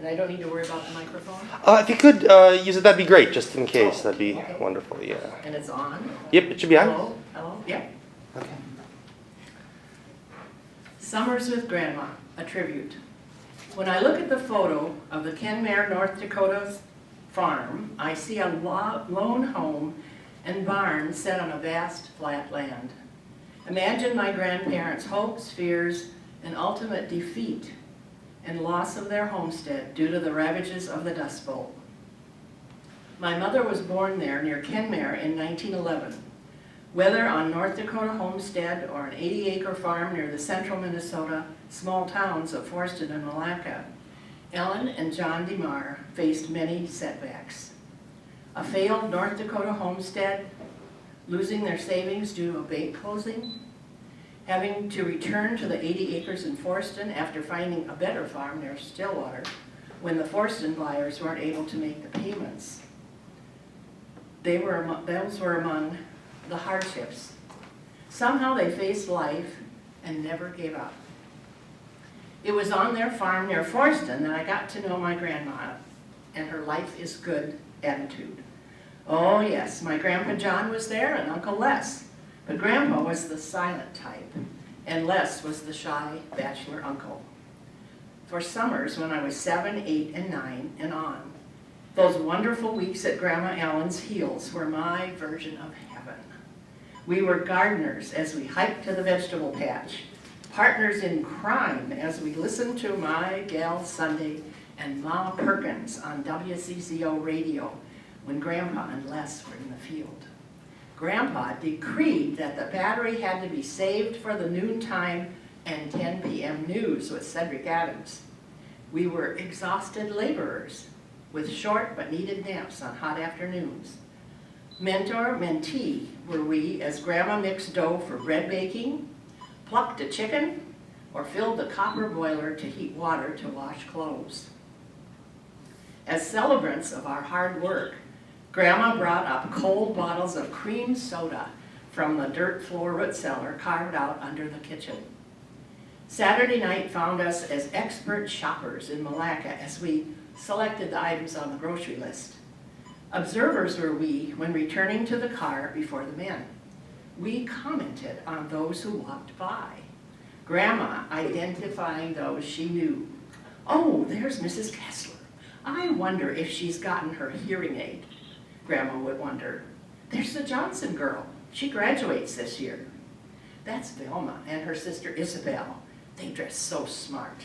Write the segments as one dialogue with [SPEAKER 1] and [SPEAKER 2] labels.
[SPEAKER 1] And I don't need to worry about the microphone?
[SPEAKER 2] If you could use it, that'd be great, just in case. That'd be wonderful, yeah.
[SPEAKER 1] And it's on?
[SPEAKER 2] Yep, it should be on.
[SPEAKER 1] Hello? Hello? Yep.
[SPEAKER 2] Okay.
[SPEAKER 1] Summers with Grandma, a tribute. When I look at the photo of the Kenmare, North Dakota's farm, I see a lone home and barn set on a vast flat land. Imagine my grandparents' hopes, fears, and ultimate defeat and loss of their homestead due to the ravages of the Dust Bowl. My mother was born there near Kenmare in 1911. Whether on North Dakota homestead or an 80-acre farm near the central Minnesota small towns of Forston and Malacca, Ellen and John DeMar faced many setbacks. A failed North Dakota homestead, losing their savings due to a bank closing, having to return to the 80 acres in Forston after finding a better farm near Stillwater when the Forston buyers weren't able to make the payments. Those were among the hardships. Somehow they faced life and never gave up. It was on their farm near Forston that I got to know my grandma and her life is good attitude. Oh yes, my Grandpa John was there and Uncle Les, but Grandpa was the silent type and Les was the shy bachelor uncle. For summers when I was 7, 8, and 9 and on, those wonderful weeks at Grandma Ellen's heels were my version of heaven. We were gardeners as we hiked to the vegetable patch, partners in crime as we listened to My Gal Sunday and Ma Perkins on WCCO radio when Grandpa and Les were in the field. Grandpa decreed that the battery had to be saved for the noontime and 10 p.m. news with Cedric Adams. We were exhausted laborers with short but needed naps on hot afternoons. Mentor, mentee were we as Grandma mixed dough for bread baking, plucked a chicken, or filled the copper boiler to heat water to wash clothes. As celebrants of our hard work, Grandma brought up cold bottles of cream soda from the dirt floor root cellar carved out under the kitchen. Saturday night found us as expert shoppers in Malacca as we selected the items on the grocery list. Observers were we when returning to the car before the men. We commented on those who walked by. Grandma identifying those she knew. Oh, there's Mrs. Kessler. I wonder if she's gotten her hearing aid. Grandma would wonder. There's the Johnson girl. She graduates this year. That's Velma and her sister Isabel. They dress so smart.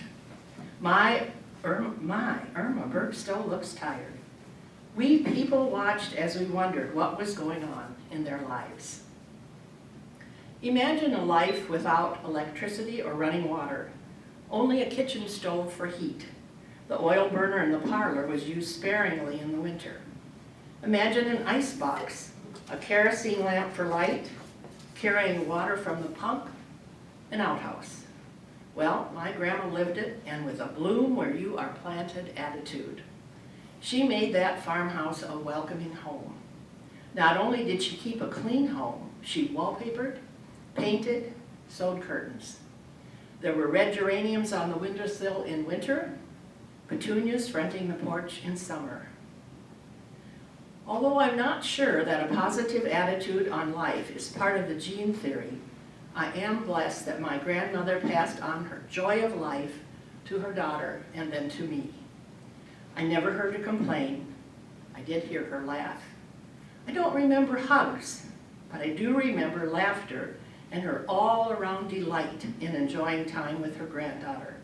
[SPEAKER 1] My Irma Bergstow looks tired. We people watched as we wondered what was going on in their lives. Imagine a life without electricity or running water, only a kitchen stove for heat. The oil burner in the parlor was used sparingly in the winter. Imagine an ice box, a kerosene lamp for light, carrying water from the pump, an outhouse. Well, my grandma lived it, and with a bloom where you are planted attitude. She made that farmhouse a welcoming home. Not only did she keep a clean home, she wallpapered, painted, sewed curtains. There were red geraniums on the windowsill in winter, petunias fronting the porch in summer. Although I'm not sure that a positive attitude on life is part of the gene theory, I am blessed that my grandmother passed on her joy of life to her daughter and then to me. I never heard her complain. I did hear her laugh. I don't remember hugs, but I do remember laughter and her all-around delight in enjoying time with her granddaughter.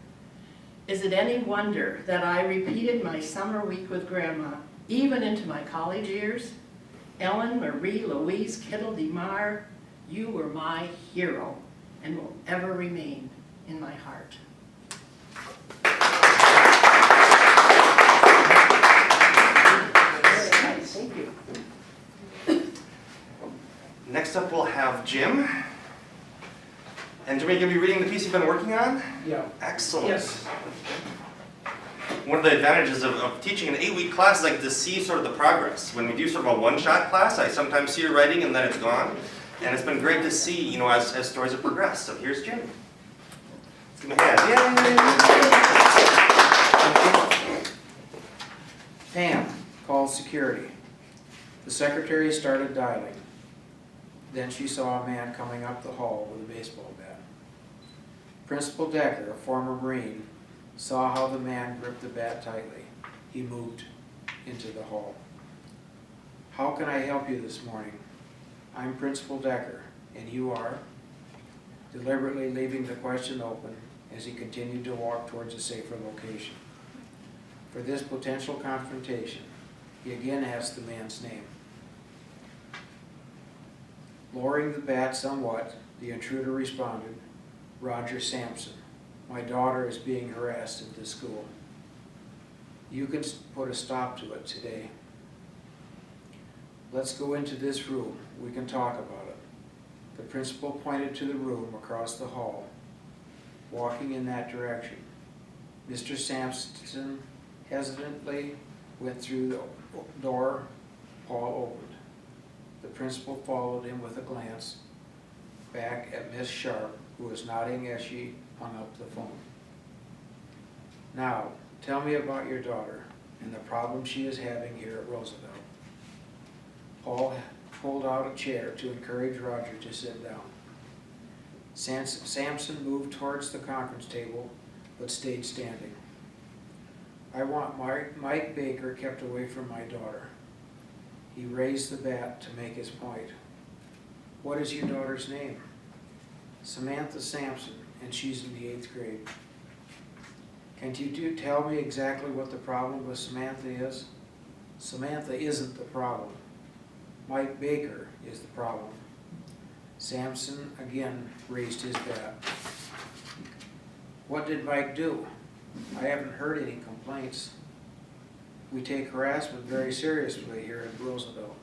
[SPEAKER 1] Is it any wonder that I repeated my summer week with Grandma even into my college years? Ellen Marie Louise Kittle DeMar, you were my hero and will ever remain in my heart. Thank you.
[SPEAKER 2] Next up, we'll have Jim. And Jim, are you going to be reading the piece you've been working on?
[SPEAKER 3] Yeah.
[SPEAKER 2] Excellent.
[SPEAKER 3] Yes.
[SPEAKER 2] One of the advantages of teaching an 8-week class is I get to see sort of the progress. When we do sort of a one-shot class, I sometimes see your writing and then it's gone. And it's been great to see, you know, as stories have progressed. So here's Jim. Let's give him a hand. Yay!
[SPEAKER 3] Pam called security. The secretary started dialing. Then she saw a man coming up the hall with a baseball bat. Principal Decker, a former Marine, saw how the man gripped the bat tightly. He moved into the hall. "How can I help you this morning?" "I'm Principal Decker, and you are?" Deliberately leaving the question open as he continued to walk towards a safer location. For this potential confrontation, he again asked the man's name. Lowering the bat somewhat, the intruder responded, "Roger Sampson. My daughter is being harassed at this school. You can put a stop to it today. Let's go into this room. We can talk about it." The principal pointed to the room across the hall. Walking in that direction, Mr. Sampson hesitantly went through the door Paul opened. The principal followed him with a glance back at Miss Sharp, who was nodding as she hung up the phone. "Now, tell me about your daughter and the problem she is having here at Roosevelt." Paul pulled out a chair to encourage Roger to sit down. Sampson moved towards the conference table, but stayed standing. "I want Mike Baker kept away from my daughter." He raised the bat to make his point. "What is your daughter's name?" "Samantha Sampson, and she's in the 8th grade." "Can you tell me exactly what the problem with Samantha is?" "Samantha isn't the problem. Mike Baker is the problem." Sampson again raised his bat. "What did Mike do? I haven't heard any complaints. We take harassment very seriously here at Roosevelt.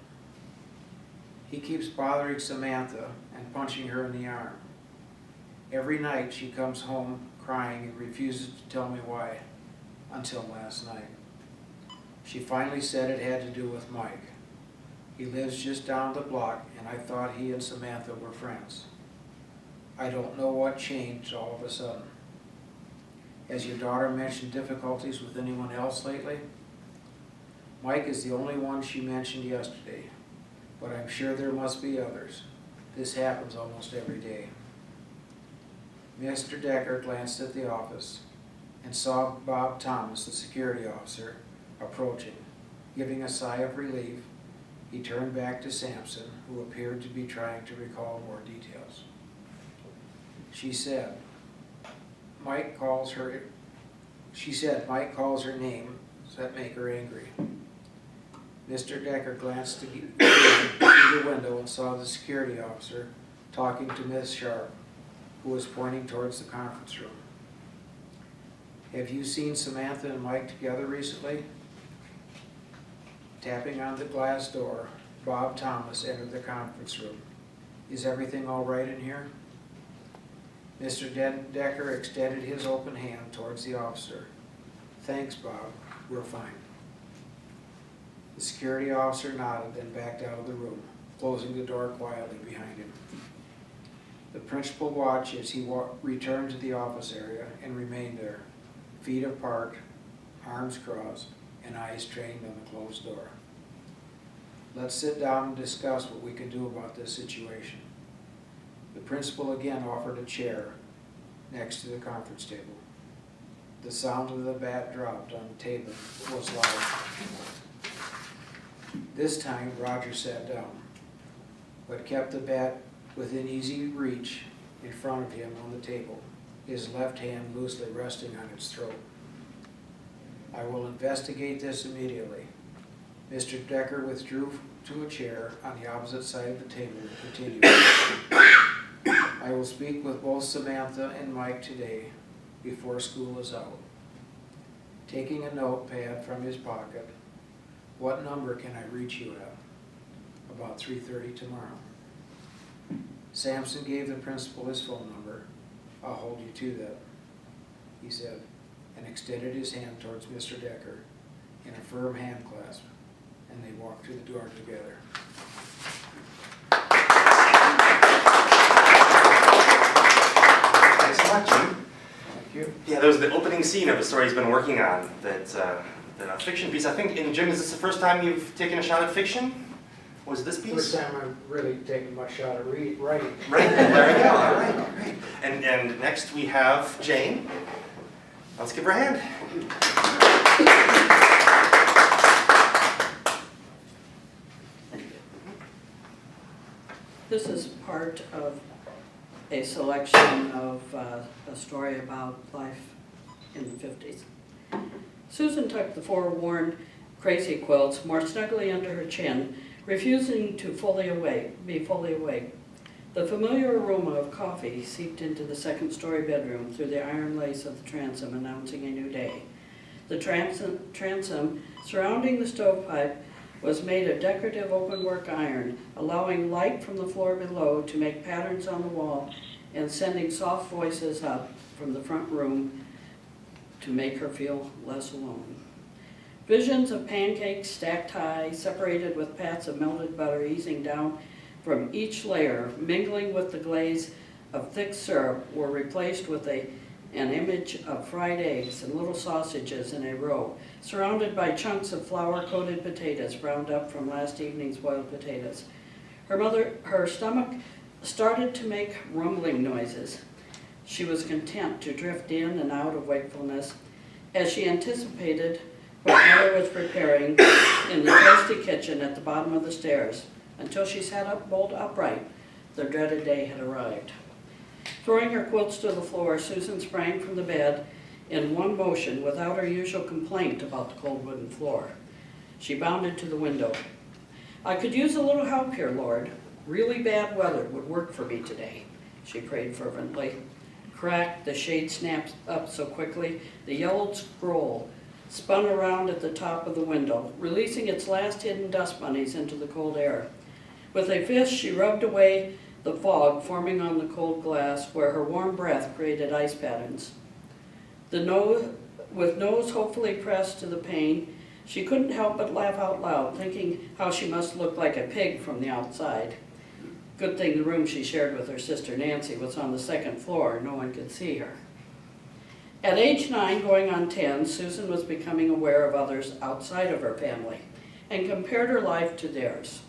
[SPEAKER 3] He keeps bothering Samantha and punching her in the arm. Every night she comes home crying and refuses to tell me why, until last night. She finally said it had to do with Mike. He lives just down the block, and I thought he and Samantha were friends. I don't know what changed all of a sudden. Has your daughter mentioned difficulties with anyone else lately?" "Mike is the only one she mentioned yesterday, but I'm sure there must be others. This happens almost every day." Mr. Decker glanced at the office and saw Bob Thomas, the security officer, approaching. Giving a sigh of relief, he turned back to Sampson, who appeared to be trying to recall more details. She said, Mike calls her name. Does that make her angry?" Mr. Decker glanced through the window and saw the security officer talking to Miss Sharp, who was pointing towards the conference room. "Have you seen Samantha and Mike together recently?" Tapping on the glass door, Bob Thomas entered the conference room. "Is everything all right in here?" Mr. Decker extended his open hand towards the officer. "Thanks, Bob. We're fine." The security officer nodded and backed out of the room, closing the door quietly behind him. The principal watched as he returned to the office area and remained there, feet apart, arms crossed, and eyes trained on the closed door. "Let's sit down and discuss what we can do about this situation." The principal again offered a chair next to the conference table. The sound of the bat dropped on the table was loud. This time Roger sat down, but kept the bat within easy reach in front of him on the table, his left hand loosely resting on its throat. "I will investigate this immediately." Mr. Decker withdrew to a chair on the opposite side of the table and continued. "I will speak with both Samantha and Mike today before school is out." Taking a notepad from his pocket, "What number can I reach you at?" "About 3:30 tomorrow." Sampson gave the principal his phone number. "I'll hold you to that," he said, and extended his hand towards Mr. Decker in a firm hand clasp, and they walked through the door together.
[SPEAKER 2] Thanks so much, Jim.
[SPEAKER 3] Thank you.
[SPEAKER 2] Yeah, that was the opening scene of a story he's been working on that The fiction piece, I think, and Jim, is this the first time you've taken a shot at fiction? Was this piece?
[SPEAKER 3] First time I've really taken my shot at writing.
[SPEAKER 2] Right, there we go, all right, great. And next we have Jane. Let's give her a hand.
[SPEAKER 4] This is part of a selection of a story about life in the 50s. Susan tucked the forewarned crazy quilts more snugly under her chin, refusing to be fully awake. The familiar aroma of coffee seeped into the second-story bedroom through the iron lace of the transom, announcing a new day. The transom surrounding the stovepipe was made of decorative openwork iron, allowing light from the floor below to make patterns on the wall and sending soft voices up from the front room to make her feel less alone. Visions of pancakes stacked high, separated with pats of melted butter easing down from each layer, mingling with the glaze of thick syrup, were replaced with an image of fried eggs and little sausages in a row, surrounded by chunks of flour-coated potatoes browned up from last evening's boiled potatoes. Her stomach started to make rumbling noises. She was content to drift in and out of wakefulness as she anticipated what Mother was preparing in the toasty kitchen at the bottom of the stairs. Until she sat up bolt upright, the dreaded day had arrived. Throwing her quilts to the floor, Susan sprang from the bed in one motion without her usual complaint about the cold wooden floor. She bounded to the window. "I could use a little help here, Lord. Really bad weather would work for me today," she prayed fervently. Crack, the shade snapped up so quickly, the yellowed scroll spun around at the top of the window, releasing its last hidden dust bunnies into the cold air. With a fist, she rubbed away the fog forming on the cold glass where her warm breath created ice patterns. With nose hopefully pressed to the pane, she couldn't help but laugh out loud, thinking how she must look like a pig from the outside. Good thing the room she shared with her sister Nancy was on the second floor, no one could see her. At age 9, going on 10, Susan was becoming aware of others outside of her family and compared her life to theirs.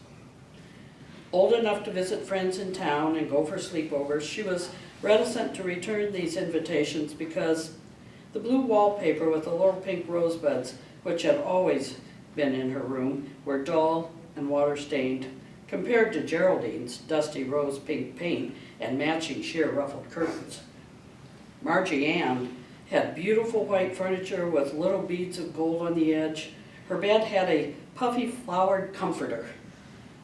[SPEAKER 4] Old enough to visit friends in town and go for sleepovers, she was reticent to return these invitations because the blue wallpaper with the little pink rosebuds, which had always been in her room, were dull and water-stained compared to Geraldine's dusty rose pink paint and matching sheer ruffled curtains. Margie Ann had beautiful white furniture with little beads of gold on the edge. Her bed had a puffy flowered comforter.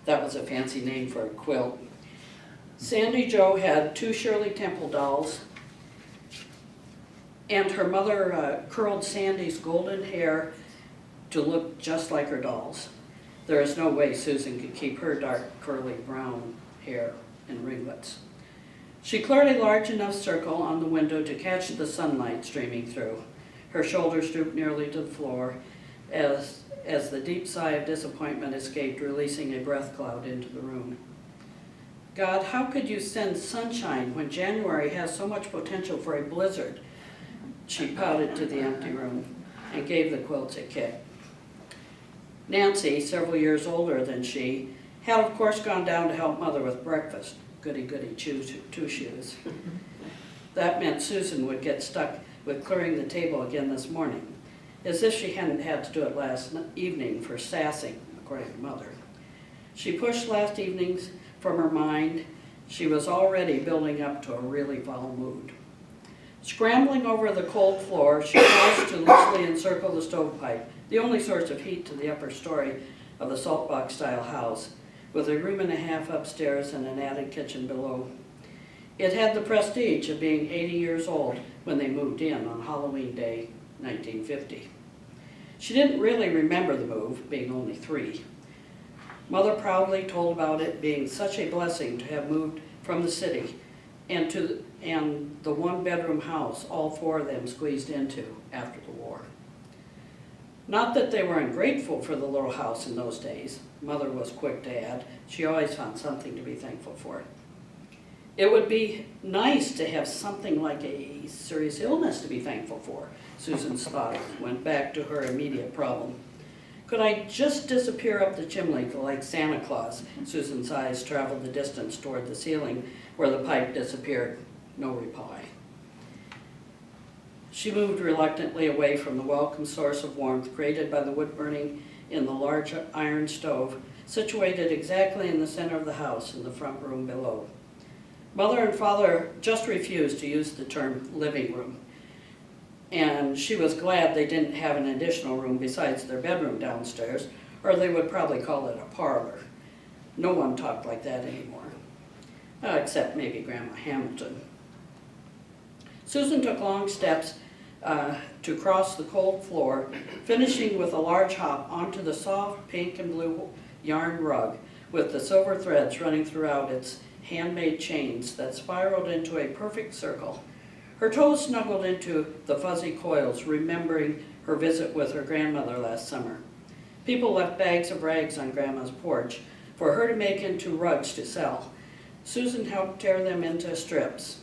[SPEAKER 4] That was a fancy name for a quilt. Sandy Jo had 2 Shirley Temple dolls, and her mother curled Sandy's golden hair to look just like her dolls. There is no way Susan could keep her dark, curly brown hair in ringlets. She cleared a large enough circle on the window to catch the sunlight streaming through. Her shoulders drooped nearly to the floor as the deep sigh of disappointment escaped, releasing a breath cloud into the room. God, how could you send sunshine when January has so much potential for a blizzard? She pouted to the empty room and gave the quilts a kick. Nancy, several years older than she, had of course gone down to help Mother with breakfast. Goody-goody two-shoes. That meant Susan would get stuck with clearing the table again this morning, as if she hadn't had to do it last evening for sassing, according to Mother. She pushed last evening's from her mind. She was already building up to a really foul mood. Scrambling over the cold floor, she paused to loosely encircle the stovepipe, the only source of heat to the upper story of the saltbox-style house, with a room and a half upstairs and an attic kitchen below. It had the prestige of being 80 years old when they moved in on Halloween Day, 1950. She didn't really remember the move, being only 3. Mother proudly told about it being such a blessing to have moved from the city and the one-bedroom house all 4 of them squeezed into after the war. Not that they were ungrateful for the little house in those days. Mother was quick to add, she always found something to be thankful for. It would be nice to have something like a serious illness to be thankful for, Susan's thought went back to her immediate problem. Could I just disappear up the chimney like Santa Claus? Susan's eyes traveled the distance toward the ceiling where the pipe disappeared. No reply. She moved reluctantly away from the welcome source of warmth created by the wood burning in the large iron stove, situated exactly in the center of the house in the front room below. Mother and father just refused to use the term living room, and she was glad they didn't have an additional room besides their bedroom downstairs, or they would probably call it a parlor. No one talked like that anymore, except maybe Grandma Hamilton. Susan took long steps to cross the cold floor, finishing with a large hop onto the soft pink and blue yarn rug with the silver threads running throughout its handmade chains that spiraled into a perfect circle. Her toes snuggled into the fuzzy coils, remembering her visit with her grandmother last summer. People left bags of rags on Grandma's porch for her to make into rugs to sell. Susan helped tear them into strips,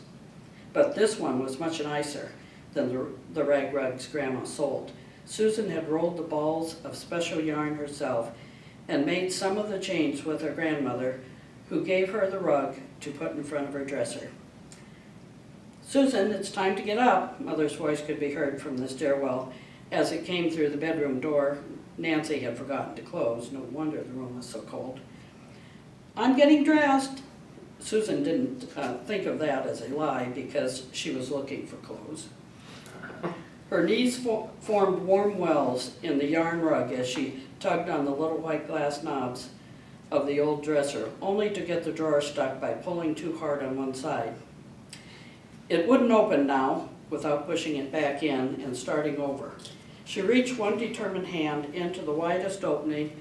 [SPEAKER 4] but this one was much nicer than the rag rugs Grandma sold. Susan had rolled the balls of special yarn herself and made some of the chains with her grandmother, who gave her the rug to put in front of her dresser. Susan, it's time to get up, Mother's voice could be heard from the stairwell as it came through the bedroom door Nancy had forgotten to close. No wonder the room was so cold. I'm getting dressed. Susan didn't think of that as a lie because she was looking for clothes. Her knees formed warm wells in the yarn rug as she tugged on the little white glass knobs of the old dresser, only to get the drawer stuck by pulling too hard on one side. It wouldn't open now without pushing it back in and starting over. She reached one determined hand into the widest opening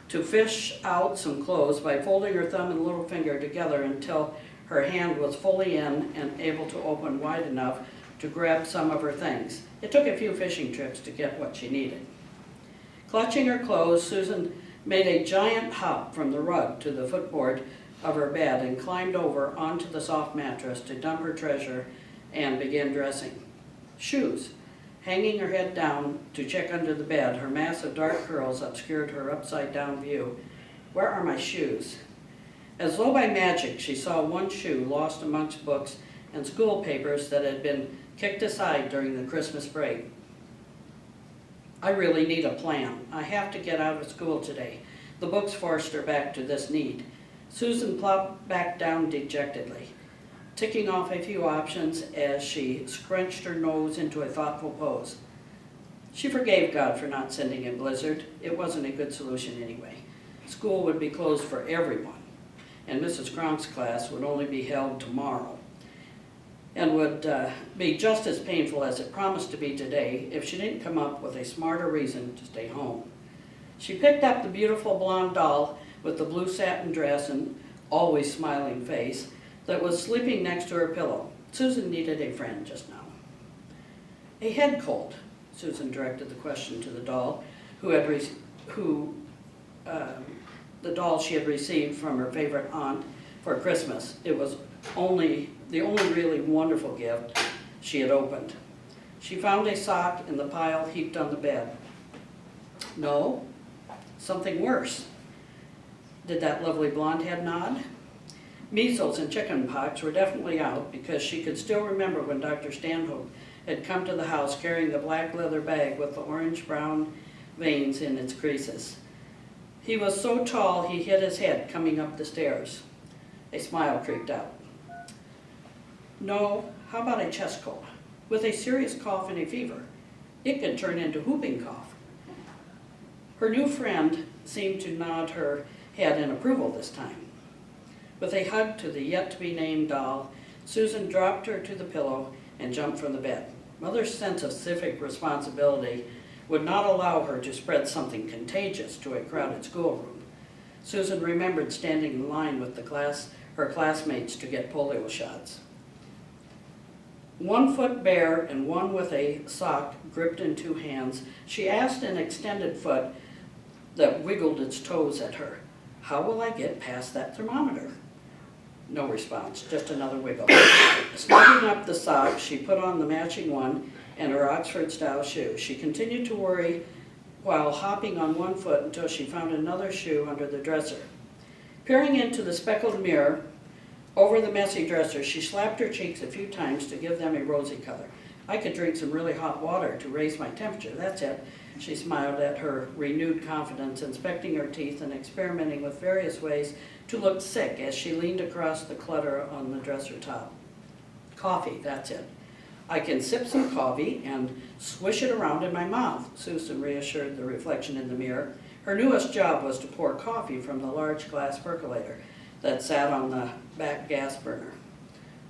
[SPEAKER 4] to fish out some clothes by folding her thumb and little finger together until her hand was fully in and able to open wide enough to grab some of her things. It took a few fishing trips to get what she needed. Clutching her clothes, Susan made a giant hop from the rug to the footboard of her bed and climbed over onto the soft mattress to dump her treasure and begin dressing. Shoes. Hanging her head down to check under the bed, her mass of dark curls obscured her upside-down view. Where are my shoes? As though by magic, she saw one shoe lost amongst books and school papers that had been kicked aside during the Christmas break. I really need a plan. I have to get out of school today. The books forced her back to this need. Susan plopped back down dejectedly, ticking off a few options as she scrunched her nose into a thoughtful pose. She forgave God for not sending a blizzard. It wasn't a good solution anyway. School would be closed for everyone, and Mrs. Cronk's class would only be held tomorrow, and would be just as painful as it promised to be today if she didn't come up with a smarter reason to stay home. She picked up the beautiful blonde doll with the blue satin dress and always smiling face that was sleeping next to her pillow. Susan needed a friend just now. A head cold, Susan directed the question to the doll, the doll she had received from her favorite aunt for Christmas. It was the only really wonderful gift she had opened. She found a sock in the pile heaped on the bed. No, something worse. Did that lovely blonde head nod? Measles and chicken pox were definitely out because she could still remember when Dr. Stanhope had come to the house carrying the black leather bag with the orange-brown veins in its creases. He was so tall he hit his head coming up the stairs. A smile creeped out. No, how about a chest cold with a serious cough and a fever? It could turn into whooping cough. Her new friend seemed to nod her head in approval this time. With a hug to the yet-to-be-named doll, Susan dropped her to the pillow and jumped from the bed. Mother's sense of civic responsibility would not allow her to spread something contagious to a crowded schoolroom. Susan remembered standing in line with her classmates to get polio shots. 1 foot bare and one with a sock gripped in 2 hands, she asked an extended foot that wiggled its toes at her, "How will I get past that thermometer?" No response, just another wiggle. Snugging up the sock, she put on the matching one and her Oxford-style shoe. She continued to worry while hopping on one foot until she found another shoe under the dresser. Peering into the speckled mirror over the messy dresser, she slapped her cheeks a few times to give them a rosy color. I could drink some really hot water to raise my temperature, that's it. She smiled at her renewed confidence, inspecting her teeth and experimenting with various ways to look sick as she leaned across the clutter on the dresser top. Coffee, that's it. I can sip some coffee and swish it around in my mouth, Susan reassured the reflection in the mirror. Her newest job was to pour coffee from the large glass percolator that sat on the back gas burner.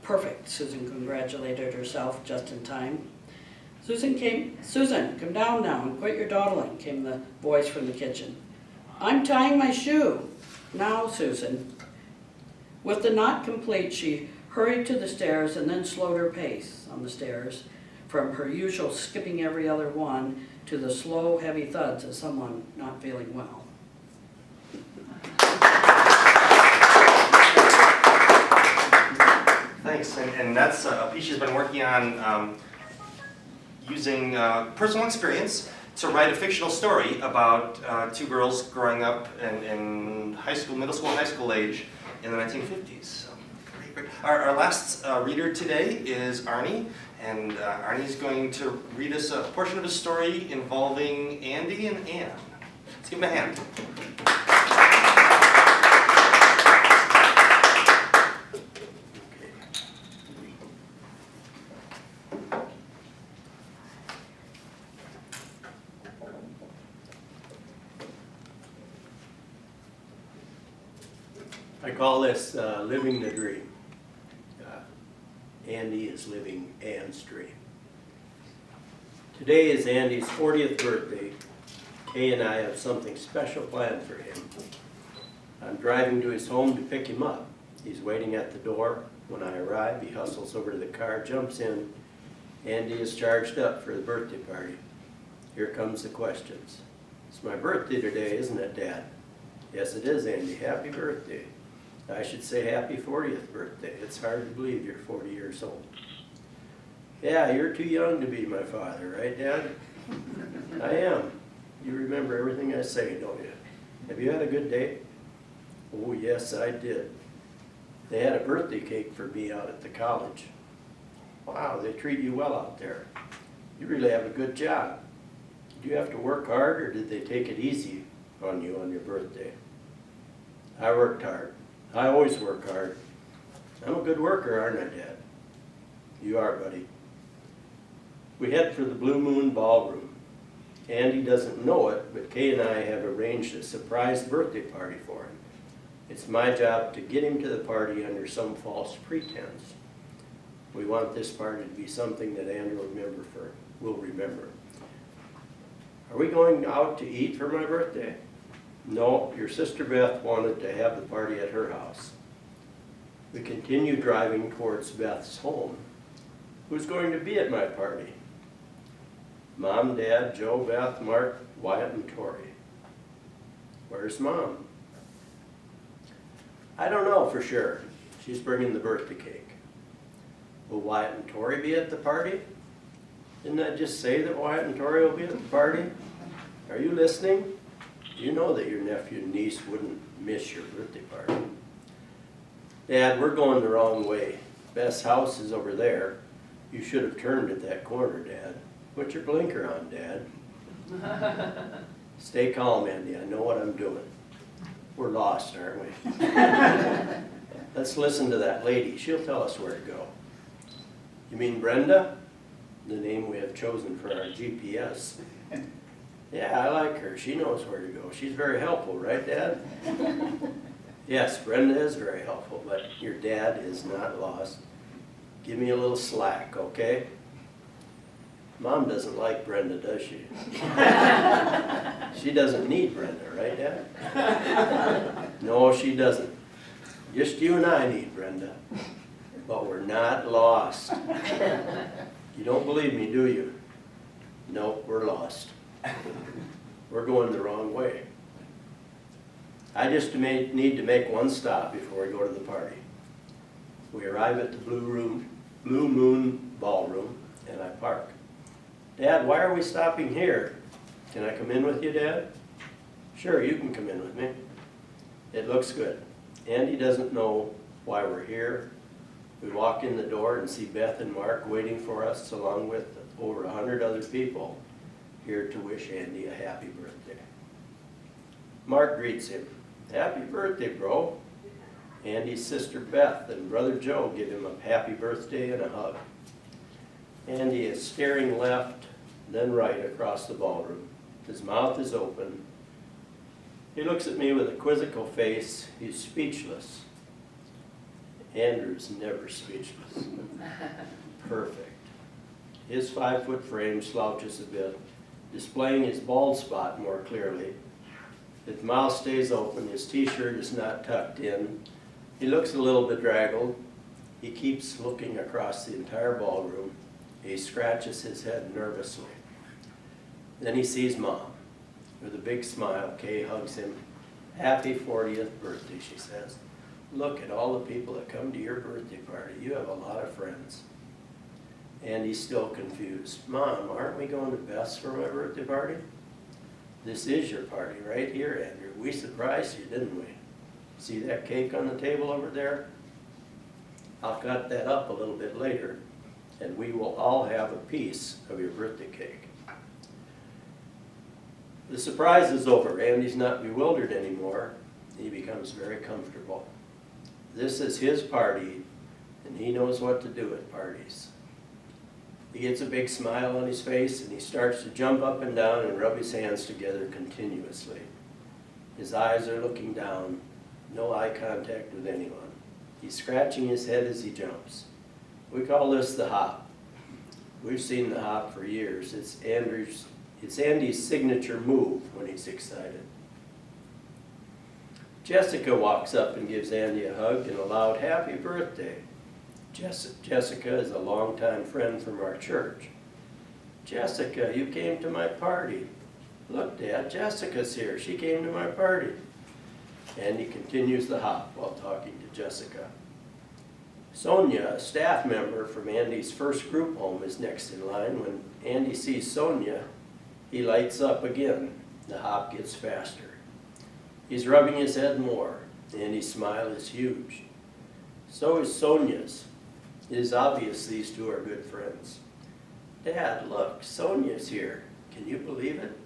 [SPEAKER 4] Perfect, Susan congratulated herself just in time. Susan, come down now and quit your dawdling, came the voice from the kitchen. I'm tying my shoe. Now, Susan. With the knot complete, she hurried to the stairs and then slowed her pace on the stairs from her usual skipping every other one to the slow, heavy thuds of someone not feeling well.
[SPEAKER 2] Thanks, and that's a piece she's been working on using personal experience to write a fictional story about two girls growing up in high school, middle school, and high school age in the 1950s. So, great. Our last reader today is Arnie, and Arnie's going to read us a portion of his story involving Andy and Ann. Let's give him a hand.
[SPEAKER 5] I call this living the dream. Andy is living Ann's dream. Today is Andy's 40th birthday. Kay and I have something special planned for him. I'm driving to his home to pick him up. He's waiting at the door. When I arrive, he hustles over to the car, jumps in. Andy is charged up for the birthday party. Here comes the questions. It's my birthday today, isn't it, Dad? Yes, it is, Andy. Happy birthday. I should say happy 40th birthday. It's hard to believe you're 40 years old. Yeah, you're too young to be my father, right, Dad? I am. You remember everything I say, don't you? Have you had a good day? Oh, yes, I did. They had a birthday cake for me out at the college. Wow, they treat you well out there. You really have a good job. Did you have to work hard, or did they take it easy on you on your birthday? I worked hard. I always work hard. I'm a good worker, aren't I, Dad? You are, buddy. We head for the Blue Moon Ballroom. Andy doesn't know it, but Kay and I have arranged a surprise birthday party for him. It's my job to get him to the party under some false pretense. We want this party to be something that Andy will remember. Are we going out to eat for my birthday? No, your sister Beth wanted to have the party at her house. We continue driving towards Beth's home. Who's going to be at my party? Mom, Dad, Joe, Beth, Mark, Wyatt, and Tori. Where's Mom? I don't know for sure. She's bringing the birthday cake. Will Wyatt and Tori be at the party? Didn't I just say that Wyatt and Tori will be at the party? Are you listening? You know that your nephew and niece wouldn't miss your birthday party. Dad, we're going the wrong way. Beth's house is over there. You should have turned at that corner, Dad. Put your blinker on, Dad. Stay calm, Andy. I know what I'm doing. We're lost, aren't we? Let's listen to that lady. She'll tell us where to go. You mean Brenda? The name we have chosen for our GPS. Yeah, I like her. She knows where to go. She's very helpful, right, Dad? Yes, Brenda is very helpful, but your dad is not lost. Give me a little slack, okay? Mom doesn't like Brenda, does she? She doesn't need Brenda, right, Dad? No, she doesn't. Just you and I need Brenda. But we're not lost. You don't believe me, do you? No, we're lost. We're going the wrong way. I just need to make one stop before we go to the party. We arrive at the Blue Moon Ballroom, and I park. Dad, why are we stopping here? Can I come in with you, Dad? Sure, you can come in with me. It looks good. Andy doesn't know why we're here. We walk in the door and see Beth and Mark waiting for us, along with over 100 other people here to wish Andy a happy birthday. Mark greets him. Happy birthday, bro. Andy's sister Beth and brother Joe give him a happy birthday and a hug. Andy is staring left, then right across the ballroom. His mouth is open. He looks at me with a quizzical face. He's speechless. Andrew's never speechless. Perfect. His 5-foot frame slouches a bit, displaying his bald spot more clearly. His mouth stays open, his t-shirt is not tucked in. He looks a little bedraggled. He keeps looking across the entire ballroom. He scratches his head nervously. Then he sees Mom. With a big smile, Kay hugs him. Happy 40th birthday, she says. Look at all the people that come to your birthday party. You have a lot of friends. And he's still confused. Mom, aren't we going to Beth's for my birthday party? This is your party right here, Andrew. We surprised you, didn't we? See that cake on the table over there? I'll cut that up a little bit later, and we will all have a piece of your birthday cake. The surprise is over. Andy's not bewildered anymore. He becomes very comfortable. This is his party, and he knows what to do at parties. He gets a big smile on his face, and he starts to jump up and down and rub his hands together continuously. His eyes are looking down, no eye contact with anyone. He's scratching his head as he jumps. We call this the hop. We've seen the hop for years. It's Andy's signature move when he's excited. Jessica walks up and gives Andy a hug and a loud happy birthday. Jessica is a longtime friend from our church. Jessica, you came to my party. Look, Dad, Jessica's here. She came to my party. Andy continues the hop while talking to Jessica. Sonia, a staff member from Andy's first group home, is next in line. When Andy sees Sonia, he lights up again. The hop gets faster. He's rubbing his head more. Andy's smile is huge. So is Sonia's. It is obvious these two are good friends. Dad, look, Sonia's here. Can you believe it?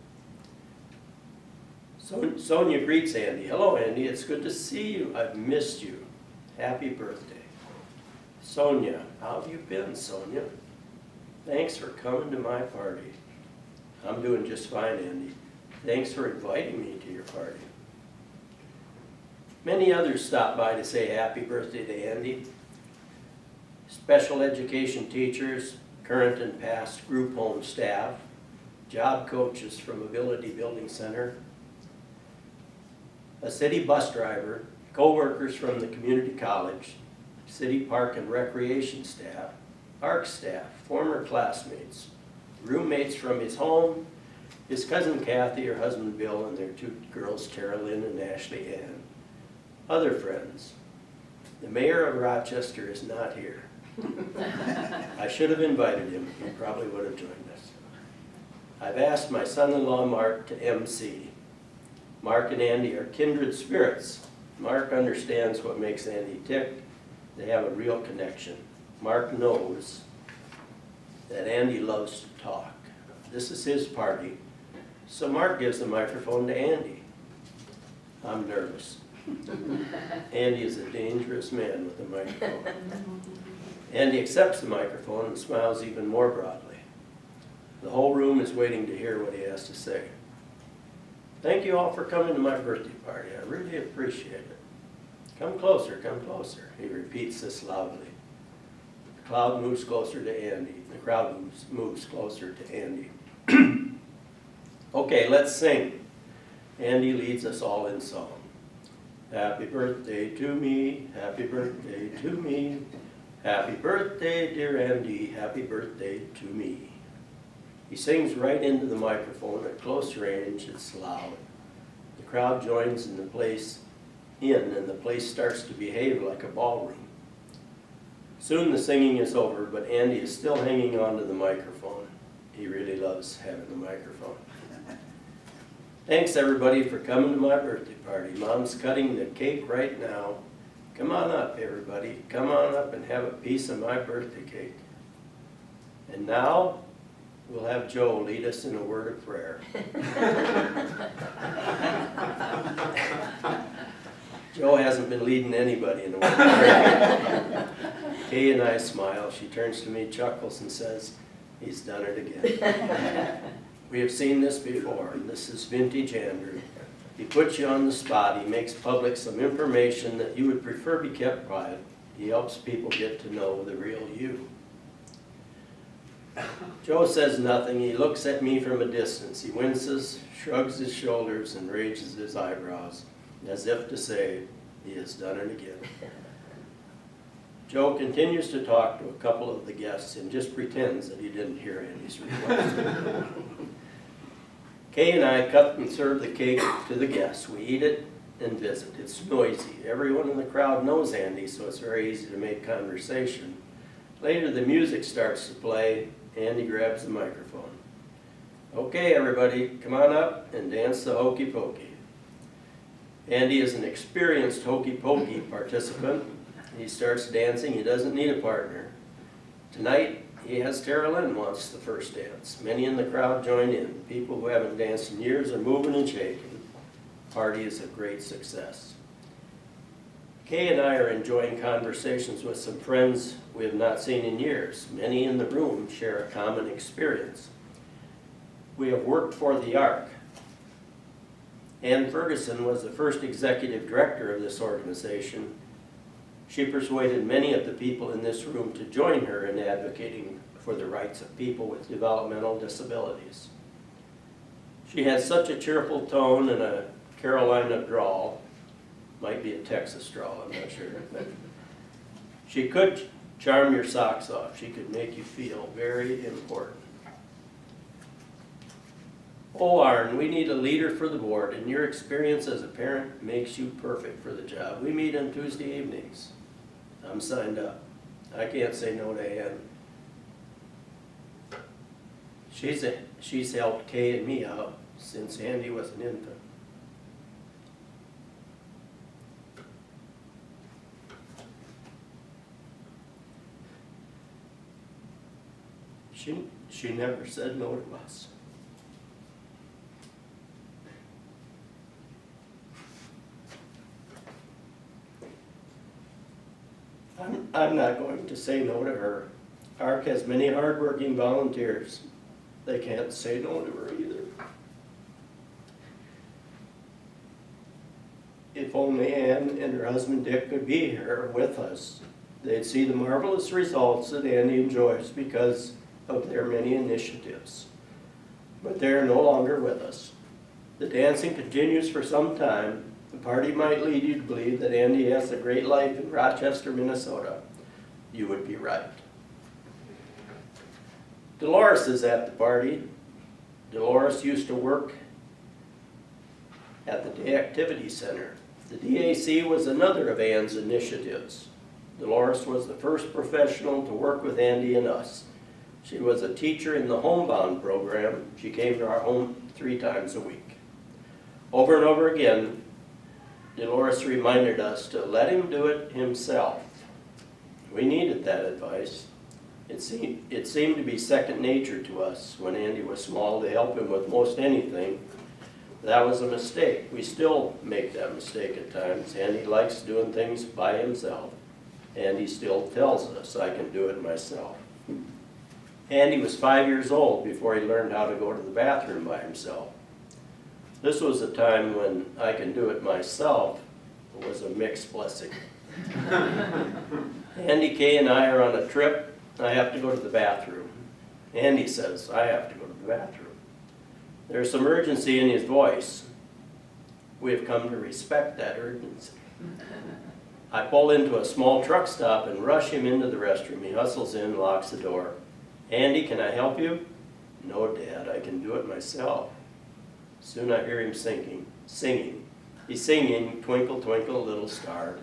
[SPEAKER 5] Sonia greets Andy. Hello, Andy. It's good to see you. I've missed you. Happy birthday. Sonia, how have you been, Sonia? Thanks for coming to my party. I'm doing just fine, Andy. Thanks for inviting me to your party. Many others stop by to say happy birthday to Andy. Special education teachers, current and past group home staff, job coaches from Ability Building Center, a city bus driver, co-workers from the community college, city park and recreation staff, ARC staff, former classmates, roommates from his home, his cousin Kathy, her husband Bill, and their two girls, Tara Lynn and Ashley Ann. Other friends. The mayor of Rochester is not here. I should have invited him. He probably would have joined us. I've asked my son-in-law Mark to MC. Mark and Andy are kindred spirits. Mark understands what makes Andy tick. They have a real connection. Mark knows that Andy loves to talk. This is his party, so Mark gives the microphone to Andy. I'm nervous. Andy is a dangerous man with a microphone. Andy accepts the microphone and smiles even more broadly. The whole room is waiting to hear what he has to say. Thank you all for coming to my birthday party. I really appreciate it. Come closer, he repeats this loudly. The crowd moves closer to Andy. The crowd moves closer to Andy. Okay, let's sing. Andy leads us all in song. Happy birthday to me, happy birthday to me. Happy birthday, dear Andy, happy birthday to me. He sings right into the microphone at close range. It's loud. The crowd joins and the place starts to behave like a ballroom. Soon the singing is over, but Andy is still hanging on to the microphone. He really loves having the microphone. Thanks everybody for coming to my birthday party. Mom's cutting the cake right now. Come on up, everybody. Come on up and have a piece of my birthday cake. And now, we'll have Joe lead us in a word of prayer. Joe hasn't been leading anybody in a word of prayer. Kay and I smile. She turns to me, chuckles, and says, he's done it again. We have seen this before, and this is vintage Andrew. He puts you on the spot. He makes public some information that you would prefer be kept quiet. He helps people get to know the real you. Joe says nothing. He looks at me from a distance. He winces, shrugs his shoulders, and raises his eyebrows, as if to say, he has done it again. Joe continues to talk to a couple of the guests and just pretends that he didn't hear Andy's request. Kay and I cut and serve the cake to the guests. We eat it and visit. It's noisy. Everyone in the crowd knows Andy, so it's very easy to make conversation. Later, the music starts to play. Andy grabs the microphone. Okay, everybody, come on up and dance the hokey pokey. Andy is an experienced hokey pokey participant. He starts dancing. He doesn't need a partner. Tonight, he has Tara Lynn wants the first dance. Many in the crowd join in. People who haven't danced in years are moving and shaking. The party is a great success. Kay and I are enjoying conversations with some friends we have not seen in years. Many in the room share a common experience. We have worked for the ARC. Ann Ferguson was the first executive director of this organization. She persuaded many of the people in this room to join her in advocating for the rights of people with developmental disabilities. She has such a cheerful tone and a Carolina drawl. Might be a Texas drawl, I'm not sure. But she could charm your socks off. She could make you feel very important. Oh, Arn, we need a leader for the board, and your experience as a parent makes you perfect for the job. We meet on Tuesday evenings. I'm signed up. I can't say no to Ann. She's helped Kay and me out since Andy was an infant. She never said no to us. I'm not going to say no to her. ARC has many hardworking volunteers. They can't say no to her either. If only Ann and her husband Dick could be here with us, they'd see the marvelous results that Andy enjoys because of their many initiatives. But they're no longer with us. The dancing continues for some time. The party might lead you to believe that Andy has a great life in Rochester, Minnesota. You would be right. Dolores is at the party. Dolores used to work at the Day Activity Center. The DAC was another of Ann's initiatives. Dolores was the first professional to work with Andy and us. She was a teacher in the homebound program. She came to our home 3 times a week. Over and over again, Dolores reminded us to let him do it himself. We needed that advice. It seemed to be second nature to us when Andy was small to help him with most anything. That was a mistake. We still make that mistake at times. Andy likes doing things by himself. And he still tells us, I can do it myself. Andy was 5 years old before he learned how to go to the bathroom by himself. This was a time when I can do it myself was a mixed blessing. Andy, Kay, and I are on a trip. I have to go to the bathroom. Andy says, I have to go to the bathroom. There's some urgency in his voice. We have come to respect that urgency. I pull into a small truck stop and rush him into the restroom. He hustles in, locks the door. Andy, can I help you? No, Dad, I can do it myself. Soon I hear him singing. He's singing, Twinkle, Twinkle, Little Star.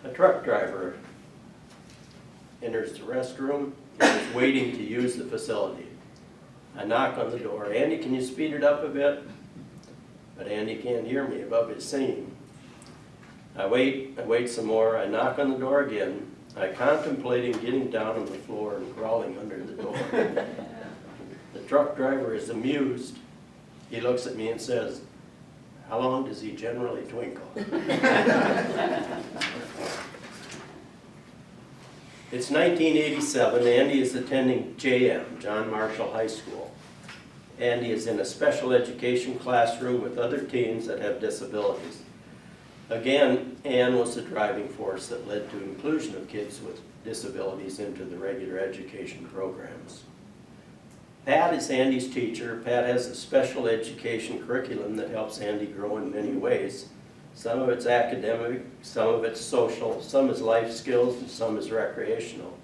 [SPEAKER 5] A truck driver enters the restroom, and is waiting to use the facility. I knock on the door. Andy, can you speed it up a bit? But Andy can't hear me above his singing. I wait some more. I knock on the door again. I contemplating getting down on the floor and crawling under the door. The truck driver is amused. He looks at me and says, "How long does he generally twinkle?" It's 1987. Andy is attending JM, John Marshall High School. Andy is in a special education classroom with other teens that have disabilities. Again, Ann was the driving force that led to inclusion of kids with disabilities into the regular education programs. Pat is Andy's teacher. Pat has a special education curriculum that helps Andy grow in many ways. Some of it's academic, some of it's social, some is life skills, and some is recreational.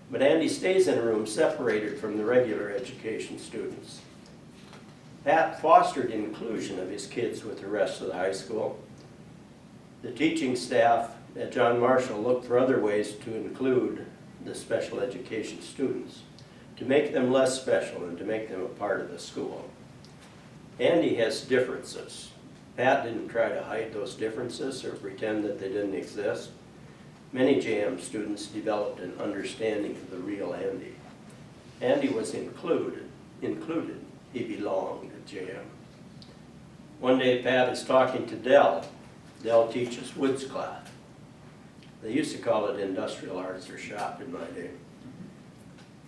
[SPEAKER 5] But Andy stays in a room separated from the regular education students. Pat fostered inclusion of his kids with the rest of the high school. The teaching staff at John Marshall looked for other ways to include the special education students, to make them less special and to make them a part of the school. Andy has differences. Pat didn't try to hide those differences or pretend that they didn't exist. Many JM students developed an understanding of the real Andy. Andy was included. He belonged at JM. One day Pat is talking to Dell. Dell teaches woods class. They used to call it industrial arts or shop in my day.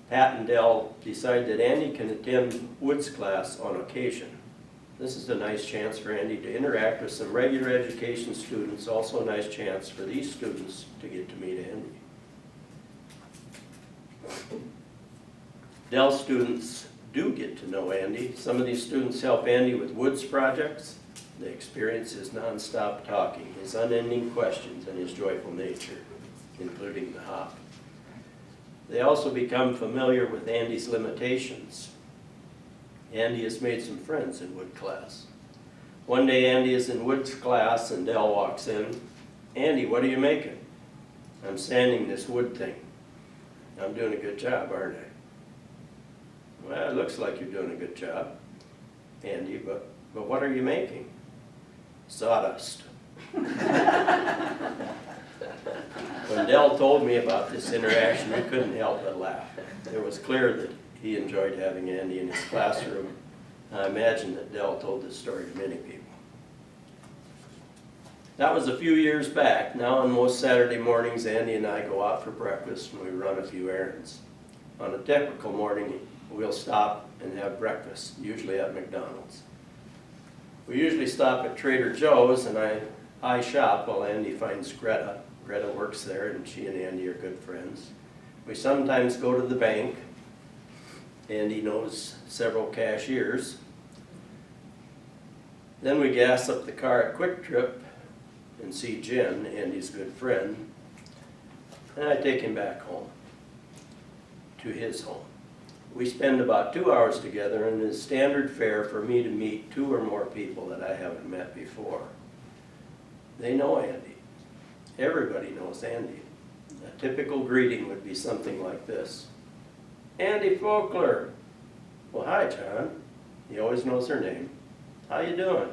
[SPEAKER 5] Pat and Dell decide that Andy can attend woods class on occasion. This is a nice chance for Andy to interact with some regular education students, also a nice chance for these students to get to meet Andy. Dell students do get to know Andy. Some of these students help Andy with woods projects. They experience his nonstop talking, his unending questions, and his joyful nature, including the hop. They also become familiar with Andy's limitations. Andy has made some friends in wood class. One day Andy is in woods class and Dell walks in. "Andy, what are you making?" "I'm sanding this wood thing." "I'm doing a good job, aren't I?" "Well, it looks like you're doing a good job, Andy, but what are you making?" "Sawdust." When Dell told me about this interaction, we couldn't help but laugh. It was clear that he enjoyed having Andy in his classroom. I imagine that Dell told this story to many people. That was a few years back. Now on most Saturday mornings, Andy and I go out for breakfast and we run a few errands. On a typical morning, we'll stop and have breakfast, usually at McDonald's. We usually stop at Trader Joe's and I shop while Andy finds Greta. Greta works there and she and Andy are good friends. We sometimes go to the bank. Andy knows several cashiers. Then we gas up the car at Quick Trip and see Jen, Andy's good friend, and I take him back home, to his home. We spend about 2 hours together, and it is standard fare for me to meet 2 or more people that I haven't met before. They know Andy. Everybody knows Andy. A typical greeting would be something like this. "Andy Folkler." "Well, hi, John." He always knows her name. "How you doing?"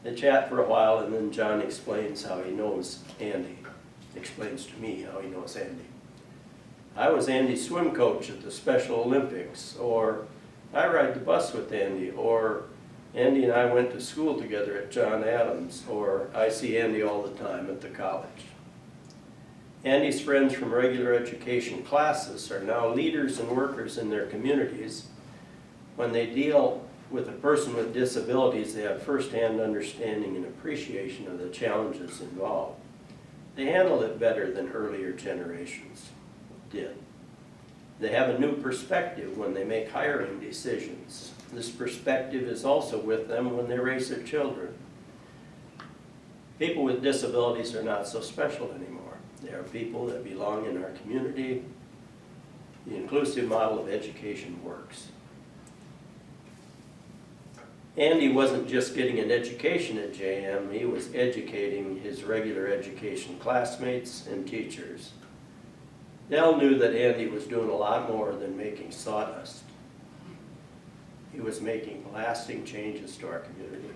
[SPEAKER 5] They chat for a while, and then John explains how he knows Andy. Explains to me how he knows Andy. "I was Andy's swim coach at the Special Olympics," or "I ride the bus with Andy," or "Andy and I went to school together at John Adams," or "I see Andy all the time at the college." Andy's friends from regular education classes are now leaders and workers in their communities. When they deal with a person with disabilities, they have first-hand understanding and appreciation of the challenges involved. They handle it better than earlier generations did. They have a new perspective when they make hiring decisions. This perspective is also with them when they raise their children. People with disabilities are not so special anymore. They are people that belong in our community. The inclusive model of education works. Andy wasn't just getting an education at JM, he was educating his regular education classmates and teachers. Nell knew that Andy was doing a lot more than making sawdust. He was making lasting changes to our community.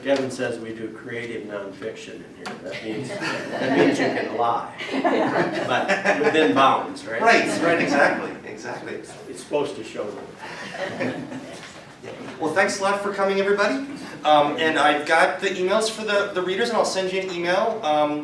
[SPEAKER 5] Kevin says we do creative nonfiction in here. That means you can lie, but within bounds, right?
[SPEAKER 2] Right, exactly.
[SPEAKER 5] It's supposed to show them.
[SPEAKER 2] Well, thanks a lot for coming, everybody. And I've got the emails for the readers, and I'll send you an email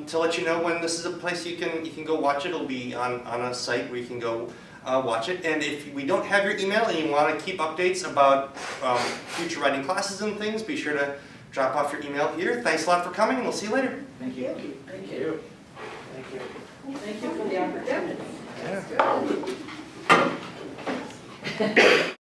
[SPEAKER 2] to let you know when this is a place you can go watch it. It'll be on a site where you can go watch it. And if we don't have your email and you want to keep updates about future writing classes and things, be sure to drop off your email here. Thanks a lot for coming, and we'll see you later.
[SPEAKER 3] Thank you.
[SPEAKER 1] Thank you. Thank you for the opportunity.
[SPEAKER 2] Yeah.